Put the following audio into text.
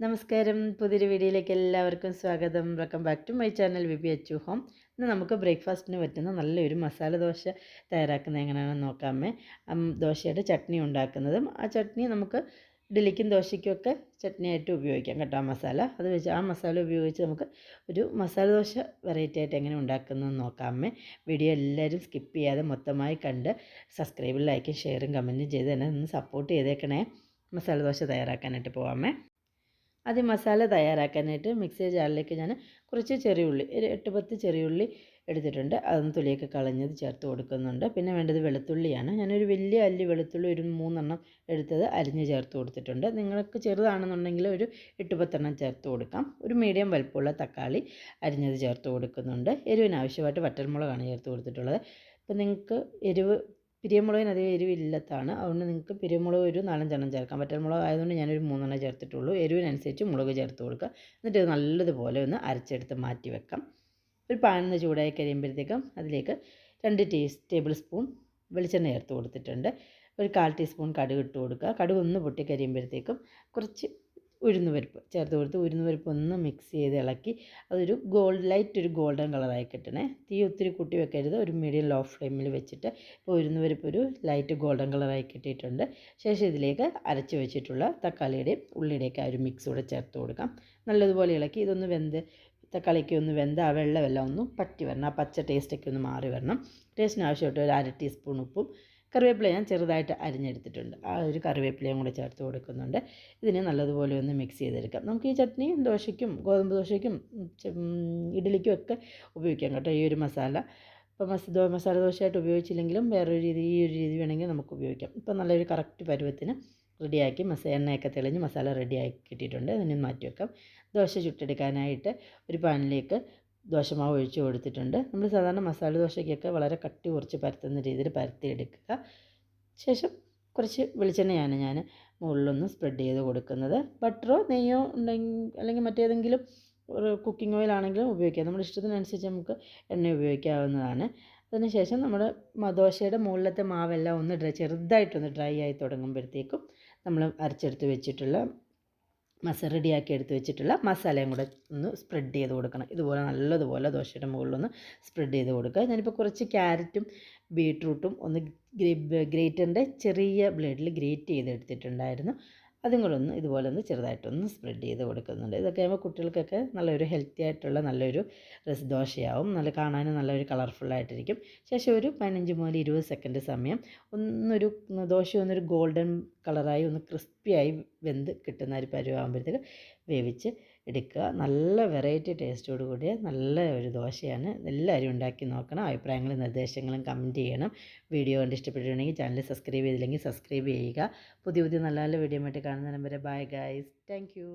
നമസ്കാരം. പുതിയൊരു വീഡിയോയിലേക്ക് എല്ലാവർക്കും സ്വാഗതം. Welcome back to my channel VB Achu home. ഇന്ന് നമുക്ക് ബ്രേക്ക്ഫാസ്റ്റിന് പറ്റുന്ന നല്ലൊരു മസാല ദോശ തയ്യാറാക്കുന്നത് എങ്ങനെയാണെന്ന് നോക്കാമേ. ദോശയുടെ ചട്നി ഉണ്ടാക്കുന്നതും ആ ചട്നി നമുക്ക് ഇഡ്ഡലിക്കും ദോശയ്ക്കും ഒക്കെ ചട്നിയായിട്ട് ഉപയോഗിക്കാം കേട്ടോ. ആ മസാല ഉപയോഗിച്ച് നമുക്ക് ഒരു മസാല ദോശ വെറൈറ്റി ആയിട്ട് എങ്ങനെ ഉണ്ടാക്കുന്നതെന്ന് നോക്കാമേ. വീഡിയോ എല്ലാവരും സ്കിപ്പ് ചെയ്യാതെ മൊത്തമായി കണ്ട് സബ്സ്ക്രൈബും ലൈക്കും ഷെയറും കമൻറ്റും ചെയ്ത് തന്നെ ഒന്ന് സപ്പോർട്ട് ചെയ്തേക്കണേ. മസാല ദോശ തയ്യാറാക്കാനായിട്ട് പോകാമേ. ആദ്യം മസാല തയ്യാറാക്കാനായിട്ട് മിക്സി ജാറിലേക്ക് ഞാൻ കുറച്ച് ചെറിയുള്ളി, ഒരു 8-10 ചെറിയുള്ളി എടുത്തിട്ടുണ്ട്. അതൊന്ന് തൊലിയൊക്കെ കളഞ്ഞത് ചേർത്ത് കൊടുക്കുന്നുണ്ട്. പിന്നെ വേണ്ടത് വെളുത്തുള്ളിയാണ്. ഞാനൊരു വലിയ അല്ലി വെളുത്തുള്ളി ഒരു 3 എണ്ണം എടുത്തത് അരിഞ്ഞ് ചേർത്ത് കൊടുത്തിട്ടുണ്ട്. നിങ്ങൾക്ക് ചെറുതാണെന്നുണ്ടെങ്കിൽ ഒരു 8-10 എണ്ണം ചേർത്ത് കൊടുക്കാം. ഒരു മീഡിയം വലുപ്പമുള്ള തക്കാളി അരിഞ്ഞത് ചേർത്ത് കൊടുക്കുന്നുണ്ട്. എരിവിന് ആവശ്യമായിട്ട് വറ്റൽമുളകാണ് ചേർത്ത് കൊടുത്തിട്ടുള്ളത്. ഇപ്പം നിങ്ങൾക്ക് എരിവ് പിരിയമുളകിന് അധികം എരിവില്ലാത്തതാണ്. അതുകൊണ്ട് നിങ്ങൾക്ക് പിരിയമുളക് ഒരു 4-5 എണ്ണം ചേർക്കാം. വറ്റൽമുളക് ആയതുകൊണ്ട് ഞാനൊരു 3 എണ്ണം ചേർത്തിട്ടുള്ളൂ. എരിവിനനുസരിച്ച് മുളക് ചേർത്ത് കൊടുക്കുക. എന്നിട്ട് നല്ലതുപോലെ ഒന്ന് അരച്ചെടുത്ത് മാറ്റി വെക്കാം. ഒരു പാനിന്ന് ചൂടായി കഴിയുമ്പോഴത്തേക്കും അതിലേക്ക് 2 ടേബിൾ സ്പൂൺ വെളിച്ചെണ്ണ ചേർത്ത് കൊടുത്തിട്ടുണ്ട്. ഒരു 1/4 ടീസ്പൂൺ കടുക് ഇട്ട് കൊടുക്കുക. കടുക് ഒന്ന് പൊട്ടി കഴിയുമ്പോഴത്തേക്കും കുറച്ച് ഉഴുന്നുപരിപ്പ് ചേർത്ത് കൊടുത്ത് ഉഴുന്നുപരിപ്പ് ഒന്ന് മിക്സ് ചെയ്ത് ഇളക്കി അതൊരു ലൈറ്റ് ഗോൾഡൻ കളറായി കിട്ടണേ. തീ ഒത്തിരി കൂട്ടി വെക്കരുത്. ഒരു മീഡിയം ലോ ഫ്ലെയിമിൽ വെച്ചിട്ട് ഇപ്പോൾ ഉഴുന്നുപരിപ്പ് ഒരു ലൈറ്റ് ഗോൾഡൻ കളറായി കിട്ടിയിട്ടുണ്ട്. ശേഷം ഇതിലേക്ക് അരച്ച് വെച്ചിട്ടുള്ള തക്കാളിയുടെയും ഉള്ളിയുടെയൊക്കെ ആ ഒരു മിക്സ് കൂടെ ചേർത്ത് കൊടുക്കാം. നല്ലതുപോലെ ഇളക്കി ഇതൊന്ന് തക്കാളിക്ക് ഒന്ന് വെന്ത് ആ വെള്ളമെല്ലാം ഒന്ന് പറ്റി വരണം. ആ പച്ച ടേസ്റ്റൊക്കെ ഒന്ന് മാറി വരണം. ടേസ്റ്റിന് ആവശ്യമായിട്ട് ഒരു 1/2 ടീസ്പൂൺ ഉപ്പും കറിവേപ്പില ഞാൻ ചെറുതായിട്ട് അരിഞ്ഞെടുത്തിട്ടുണ്ട്. ആ ഒരു കറിവേപ്പിലയും കൂടെ ചേർത്ത് കൊടുക്കുന്നുണ്ട്. ഇതിനെ നല്ലതുപോലെ ഒന്ന് മിക്സ് ചെയ്തെടുക്കാം. നമുക്ക് ഈ ചട്നി ദോശയ്ക്കും ഗോതമ്പ് ദോശയ്ക്കും ഇഡ്ഡലിക്കും ഒക്കെ ഉപയോഗിക്കാം കേട്ടോ. ഈ ഒരു മസാല ഇപ്പോൾ മസാല ദോശയായിട്ട് ഉപയോഗിച്ചില്ലെങ്കിലും ഈ ഒരു രീതി വേണമെങ്കിൽ നമുക്ക് ഉപയോഗിക്കാം. ഇപ്പോൾ നല്ലൊരു കറക്റ്റ് പരുവത്തിന് റെഡിയാക്കി എണ്ണയൊക്കെ തെളിഞ്ഞ് മസാല റെഡിയാക്കി കിട്ടിയിട്ടുണ്ട്. അതിനെ മാറ്റി വെക്കാം. ദോശ ചുട്ടെടുക്കാനായിട്ട് ഒരു പാനിലേക്ക് ദോശമാവ് ഒഴിച്ച് കൊടുത്തിട്ടുണ്ട്. നമ്മൾ സാധാരണ മസാല ദോശയ്ക്കൊക്കെ വളരെ കട്ടി കുറച്ച് പരത്തുന്ന രീതിയിൽ പരത്തിയെടുക്കുക. ശേഷം കുറച്ച് വെളിച്ചെണ്ണയാണ് ഞാൻ മുകളിലൊന്ന് സ്പ്രെഡ് ചെയ്ത് കൊടുക്കുന്നത്. ബട്ടറോ നെയ്യോ ഉണ്ടെങ്കിൽ അല്ലെങ്കിൽ മറ്റേതെങ്കിലും ഒരു കുക്കിംഗ് ഓയിലാണെങ്കിലും ഉപയോഗിക്കാം. നമ്മുടെ ഇഷ്ടത്തിനനുസരിച്ച് നമുക്ക് എണ്ണ ഉപയോഗിക്കാവുന്നതാണ്. അതിനുശേഷം നമ്മൾ ദോശയുടെ മുകളിലത്തെ മാവെല്ലാം ഒന്ന് ചെറുതായിട്ടൊന്ന് ഡ്രൈ ആയി തുടങ്ങുമ്പോഴത്തേക്കും നമ്മൾ അരച്ചെടുത്ത് വെച്ചിട്ടുള്ള റെഡിയാക്കി എടുത്ത് വെച്ചിട്ടുള്ള മസാലയും കൂടെ ഒന്ന് സ്പ്രെഡ് ചെയ്ത് കൊടുക്കണം. ഇതുപോലെ നല്ലതുപോലെ ദോശയുടെ മുകളിലൊന്ന് സ്പ്രെഡ് ചെയ്ത് കൊടുക്കുക. ഞാനിപ്പോൾ കുറച്ച് ക്യാരറ്റും ബീട്രൂട്ടും ഒന്ന് ഗ്രേറ്ററിൻ്റെ ചെറിയ ബ്ലേഡിൽ ഗ്രേറ്റ് ചെയ്തെടുത്തിട്ടുണ്ടായിരുന്നു. അതും കൂടെ ഒന്ന് ഇതുപോലെ ഒന്ന് ചെറുതായിട്ടൊന്ന് സ്പ്രെഡ് ചെയ്ത് കൊടുക്കുന്നുണ്ട്. ഇതൊക്കെ ആകുമ്പോൾ കുട്ടികൾക്കൊക്കെ നല്ലൊരു ഹെൽത്തി ആയിട്ടുള്ള നല്ലൊരു ദോശയാവും. കാണാനും നല്ലൊരു കളർഫുള്ളായിട്ടിരിക്കും. ശേഷം ഒരു 15 മുതൽ 20 സെക്കൻഡ് സമയം ദോശ ഒന്നൊരു ഗോൾഡൻ കളറായി ഒന്ന് ക്രിസ്പിയായി വെന്ത് കിട്ടുന്ന ഒരു പരുവാകുമ്പോഴത്തേക്ക് വേവിച്ച് എടുക്കുക. നല്ല വെറൈറ്റി ടേസ്റ്റോട് കൂടിയ നല്ല ഒരു ദോശയാണ്. എല്ലാവരും ഉണ്ടാക്കി നോക്കണം. അഭിപ്രായങ്ങളും നിർദ്ദേശങ്ങളും കമൻറ്റ് ചെയ്യണം. വീഡിയോ കണ്ട് ഇഷ്ടപ്പെട്ടിട്ടുണ്ടെങ്കിൽ ചാനൽ സബ്സ്ക്രൈബ് ചെയ്തില്ലെങ്കിൽ സബ്സ്ക്രൈബ് ചെയ്യുക. പുതിയ നല്ല നല്ല വീഡിയോ ആയിട്ട് കാണുന്നതിന് വരെ ബൈ ഗൈസ്. Thank you.